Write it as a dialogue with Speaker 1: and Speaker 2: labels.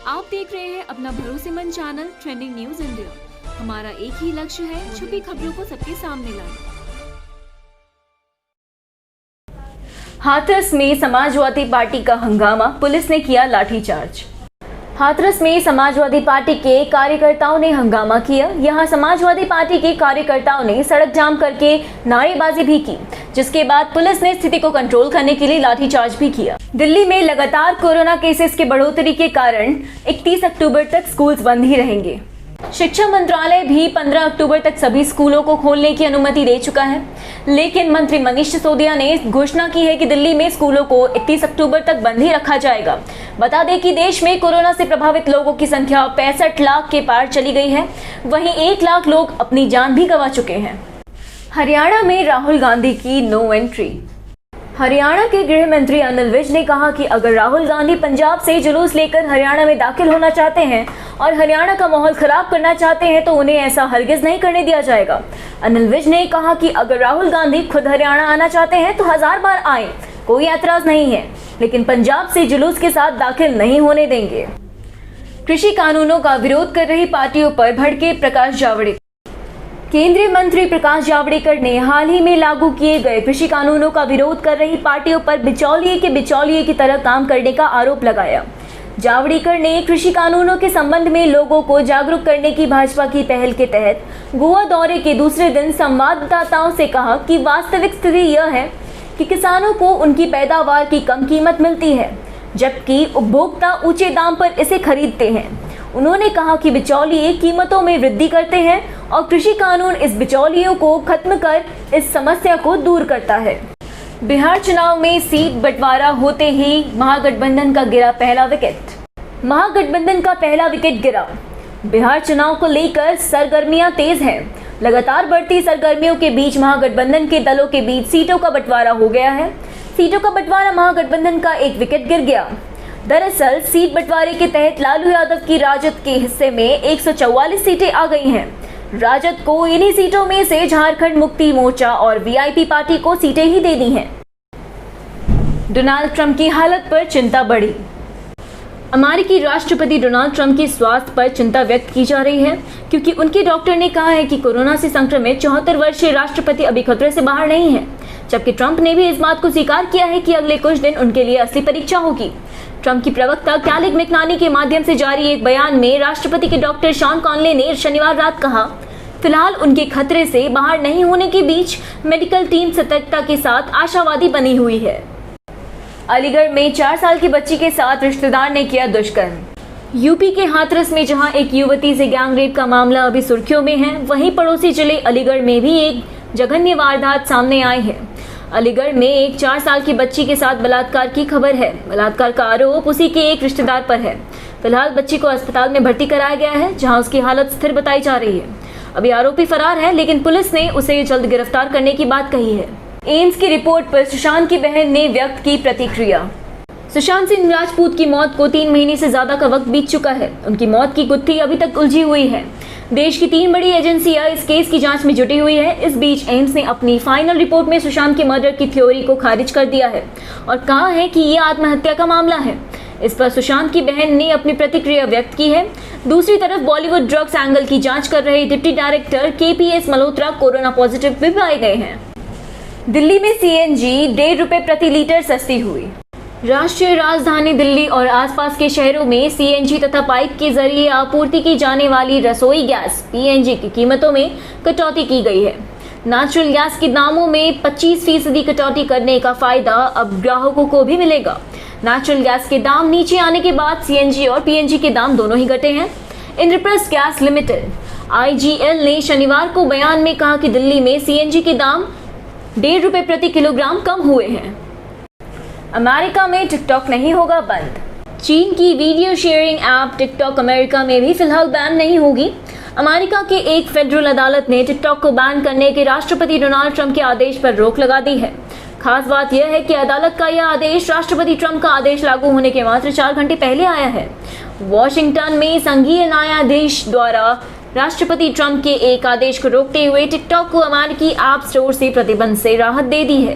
Speaker 1: आप देख रहे हैं अपना भरोसेमंद चैनल ट्रेंडिंग न्यूज इंडिया। हमारा एक ही लक्ष्य है, छुपी खबरों को सबके सामने लाना।
Speaker 2: हाथरस में समाजवादी पार्टी का हंगामा, पुलिस ने किया लाठीचार्ज। हाथरस में समाजवादी पार्टी के कार्यकर्ताओं ने हंगामा किया। यहां समाजवादी पार्टी के कार्यकर्ताओं ने सड़क जाम करके नारेबाजी भी की, जिसके बाद पुलिस ने स्थिति को कंट्रोल करने के लिए लाठीचार्ज भी किया। दिल्ली में लगातार कोरोना केसेस के बढ़ोतरी के कारण 31 अक्टूबर तक स्कूल्स बंद ही रहेंगे। शिक्षा मंत्रालय भी 15 अक्टूबर तक सभी स्कूलों को खोलने की अनुमति दे चुका है, लेकिन मंत्री मनीष सिसोदिया ने घोषणा की है कि दिल्ली में स्कूलों को 31 अक्टूबर तक बंद ही रखा जाएगा। बता दें कि देश में कोरोना से प्रभावित लोगों की संख्या 65 लाख के पार चली गई है, वहीं 1 लाख लोग अपनी जान भी गंवा चुके हैं। हरियाणा में राहुल गांधी की नो एंट्री। हरियाणा के गृह मंत्री अनिल विज ने कहा कि अगर राहुल गांधी पंजाब से जुलूस लेकर हरियाणा में दाखिल होना चाहते हैं और हरियाणा का माहौल खराब करना चाहते हैं तो उन्हें ऐसा हरगिज नहीं करने दिया जाएगा। अनिल विज ने कहा कि अगर राहुल गांधी खुद हरियाणा आना चाहते हैं तो 1000 बार आए, कोई ऐतराज नहीं है, लेकिन पंजाब से जुलूस के साथ दाखिल नहीं होने देंगे। कृषि कानूनों का विरोध कर रही पार्टियों पर भड़के प्रकाश जावड़ेकर। केंद्रीय मंत्री प्रकाश जावड़ेकर ने हाल ही में लागू किए गए कृषि कानूनों का विरोध कर रही पार्टियों पर बिचौलिए की तरह काम करने का आरोप लगाया। जावड़ेकर ने कृषि कानूनों के संबंध में लोगों को जागरूक करने की भाजपा की पहल के तहत गोवा दौरे के दूसरे दिन संवाददाताओं से कहा कि वास्तविक स्थिति यह है कि किसानों को उनकी पैदावार की कम कीमत मिलती है, जबकि उपभोक्ता ऊंचे दाम पर इसे खरीदते हैं। उन्होंने कहा कि बिचौलिए कीमतों में वृद्धि करते हैं और कृषि कानून इस बिचौलियों को खत्म कर इस समस्या को दूर करता है। बिहार चुनाव में सीट बंटवारा होते ही महागठबंधन का गिरा पहला विकेट। महागठबंधन का पहला विकेट गिरा। बिहार चुनाव को लेकर सरगर्मियां तेज हैं। लगातार बढ़ती सरगर्मियों के बीच महागठबंधन के दलों के बीच सीटों का बंटवारा हो गया है। सीटों का बंटवारा, महागठबंधन का एक विकेट गिर गया। दरअसल सीट बंटवारे के तहत लालू यादव की राजद के हिस्से में 144 सीटें आ गई हैं। राजद को इन्हीं सीटों में से झारखंड मुक्ति मोर्चा और वीआईपी पार्टी को सीटें ही देनी हैं। डोनाल्ड ट्रंप की हालत पर चिंता बढ़ी। अमेरिकी राष्ट्रपति डोनाल्ड ट्रंप के स्वास्थ्य पर चिंता व्यक्त की जा रही है, क्योंकि उनके डॉक्टर ने कहा है कि कोरोना से संक्रमित 74 वर्षीय राष्ट्रपति अभी खतरे से बाहर नहीं है। जबकि ट्रंप ने भी इस बात को स्वीकार किया है कि अगले कुछ दिन उनके लिए असली परीक्षा होगी। ट्रंप की प्रवक्ता कैलिग मैकनानी के माध्यम से जारी एक बयान में राष्ट्रपति के डॉक्टर शॉन कॉनले ने शनिवार रात कहा, फिलहाल उनके खतरे से बाहर नहीं होने के बीच मेडिकल टीम सतर्कता के साथ आशावादी बनी हुई है। अलीगढ़ में 4 साल की बच्ची के साथ रिश्तेदार ने किया दुष्कर्म। यूपी के हाथरस में जहां एक युवती से गैंगरेप का मामला अभी सुर्खियों में है, वहीं पड़ोसी जिले अलीगढ़ में भी एक जघन्य वारदात सामने आई है। अलीगढ़ में एक 4 साल की बच्ची के साथ बलात्कार की खबर है। बलात्कार का आरोप उसी के एक रिश्तेदार पर है। फिलहाल बच्ची को अस्पताल में भर्ती कराया गया है, जहां उसकी हालत स्थिर बताई जा रही है। अभी आरोपी फरार है, लेकिन पुलिस ने उसे जल्द गिरफ्तार करने की बात कही है। एम्स की रिपोर्ट पर सुशांत की बहन ने व्यक्त की प्रतिक्रिया। सुशांत सिंह राजपूत की मौत को 3 महीने से ज्यादा का वक्त बीत चुका है। उनकी मौत की गुत्थी अभी तक उलझी हुई है। देश की 3 बड़ी एजेंसियां इस केस की जांच में जुटी हुई है। इस बीच एम्स ने अपनी फाइनल रिपोर्ट में सुशांत के मर्डर की थ्योरी को खारिज कर दिया है और कहा है कि ये आत्महत्या का मामला है। इस पर सुशांत की बहन ने अपनी प्रतिक्रिया व्यक्त की है। दूसरी तरफ बॉलीवुड ड्रग्स एंगल की जांच कर रहे deputy director KPS Malhotra corona positive भी पाए गए हैं। दिल्ली में CNG 1.5 रुपए प्रति लीटर सस्ती हुई। राष्ट्रीय राजधानी दिल्ली और आसपास के शहरों में CNG तथा पाइप के जरिए आपूर्ति की जाने वाली रसोई गैस PNG की कीमतों में कटौती की गई है। नेचुरल गैस के दामों में 25% कटौती करने का फायदा अब ग्राहकों को भी मिलेगा। नेचुरल गैस के दाम नीचे आने के बाद CNG और PNG के दाम दोनों ही घटे हैं। इंद्रप्रस्थ गैस लिमिटेड IGL ने शनिवार को बयान में कहा कि दिल्ली में CNG के दाम 1.5 रुपए प्रति किलोग्राम कम हुए हैं। अमेरिका में टिकटॉक नहीं होगा बंद। चीन की video sharing app TikTok America में भी फिलहाल बैन नहीं होगी। अमेरिका के एक फेडरल अदालत ने टिकटॉक को बैन करने के राष्ट्रपति डोनाल्ड ट्रंप के आदेश पर रोक लगा दी है। खास बात यह है कि अदालत का यह आदेश राष्ट्रपति ट्रंप का आदेश लागू होने के मात्र 4 घंटे पहले आया है। वॉशिंगटन में संघीय न्यायाधीश द्वारा राष्ट्रपति ट्रंप के एक आदेश को रोकते हुए टिकटॉक को अमेरिकी ऐप स्टोर से प्रतिबंध से राहत दे दी है।